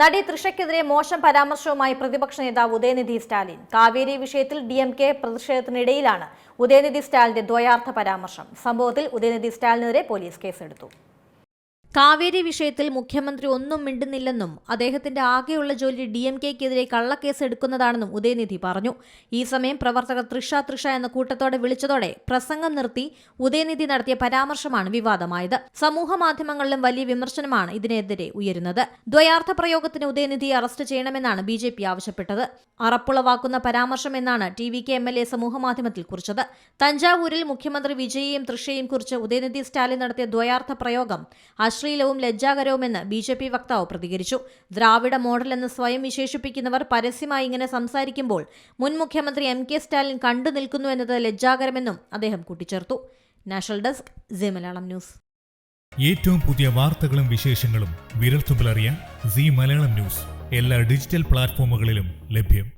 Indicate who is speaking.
Speaker 1: നടി തൃഷയ്ക്കെതിരെ മോശം പരാമർശവുമായി പ്രതിപക്ഷ നേതാവ് ഉദയനിധി സ്റ്റാലിൻ. കാവേരി വിഷയത്തിൽ DMK പ്രതിഷേധത്തിനിടയിലാണ് ഉദയനിധി സ്റ്റാലിന്റെ ദ്വയാർത്ഥ പരാമർശം. സംഭവത്തിൽ ഉദയനിധി സ്റ്റാലിനെതിരെ പോലീസ് കേസെടുത്തു. കാവേരി വിഷയത്തിൽ മുഖ്യമന്ത്രി ഒന്നും മിണ്ടുന്നില്ലെന്നും അദ്ദേഹത്തിന്റെ ആകെയുള്ള ജോലി DMKക്കെതിരെ കള്ളക്കേസ് എടുക്കുന്നതാണെന്നും ഉദയനിധി പറഞ്ഞു. ഈ സമയം പ്രവർത്തകർ തൃഷ എന്ന കൂട്ടത്തോടെ വിളിച്ചതോടെ പ്രസംഗം നിർത്തി ഉദയനിധി നടത്തിയ പരാമർശമാണ് വിവാദമായത്. സമൂഹ മാധ്യമങ്ങളിലും വലിയ വിമർശനമാണ് ഇതിനെതിരെ ഉയരുന്നത്. ദ്വയാർത്ഥ പ്രയോഗത്തിന് ഉദയനിധിയെ അറസ്റ്റ് ചെയ്യണമെന്നാണ് BJP ആവശ്യപ്പെട്ടത്. അറപ്പുളവാക്കുന്ന പരാമർശം എന്നാണ് TVK MLA സമൂഹമാധ്യമത്തിൽ കുറിച്ചത്. തഞ്ചാവൂരിൽ മുഖ്യമന്ത്രി വിജയെയും തൃഷയെയും കുറിച്ച് ഉദയനിധി സ്റ്റാലിൻ നടത്തിയ ദ്വയാർത്ഥ പ്രയോഗം അശ്ലീലവും ലജ്ജാകരവുമെന്ന് BJP വക്താവ് പ്രതികരിച്ചു. ദ്രാവിഡ മോഡൽ എന്ന് സ്വയം വിശേഷിപ്പിക്കുന്നവർ പരസ്യമായി ഇങ്ങനെ സംസാരിക്കുമ്പോൾ മുൻ മുഖ്യമന്ത്രി MK സ്റ്റാലിൻ കണ്ടു നിൽക്കുന്നു എന്നത് ലജ്ജാകരമെന്നും അദ്ദേഹം കൂട്ടിച്ചേർത്തു. National desk C Malayalam news.
Speaker 2: ഏറ്റവും പുതിയ വാർത്തകളും വിശേഷങ്ങളും വിരൽത്തുമ്പിലറിയാൻ സി മലയാളം ന്യൂസ് എല്ലാ ഡിജിറ്റൽ പ്ലാറ്റ്ഫോമുകളിലും ലഭ്യം.